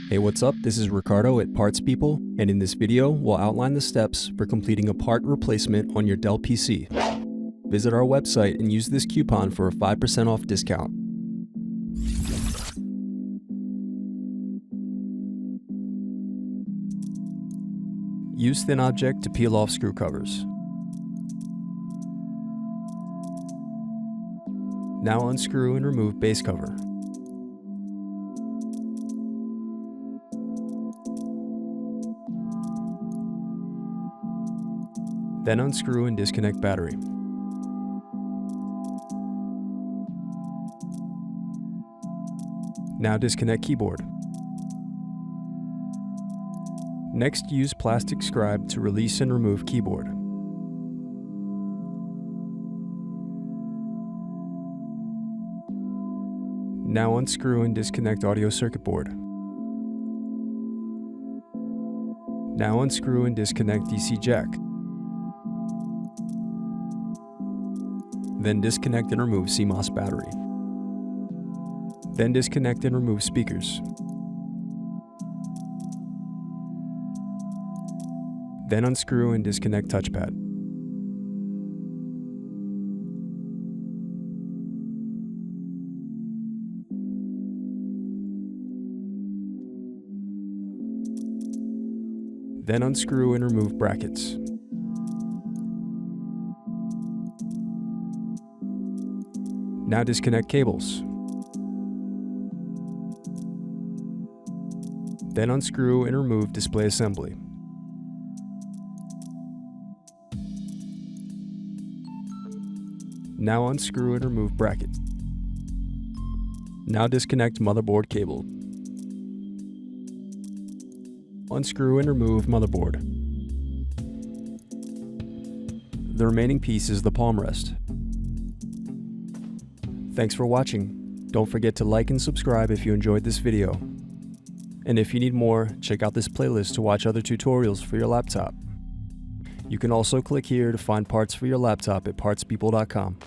Hey, what's up? This is Ricardo at Parts People, and in this video, we'll outline the steps for completing a part replacement on your Dell PC. Visit our website and use this coupon for a 5% off discount. Use thin object to peel off screw covers. Now unscrew and remove base cover. Then unscrew and disconnect battery. Now disconnect keyboard. Next, use plastic scribe to release and remove keyboard. Now unscrew and disconnect audio circuit board. Now unscrew and disconnect DC jack. Then disconnect and remove CMOS battery. Then disconnect and remove speakers. Then unscrew and disconnect touchpad. Then unscrew and remove brackets. Now disconnect cables. Then unscrew and remove display assembly. Now unscrew and remove bracket. Now disconnect motherboard cable. Unscrew and remove motherboard. The remaining piece is the Palmrest. Thanks for watching. Don't forget to like and subscribe if you enjoyed this video. And if you need more, check out this playlist to watch other tutorials for your laptop. You can also click here to find parts for your laptop at partspeople.com.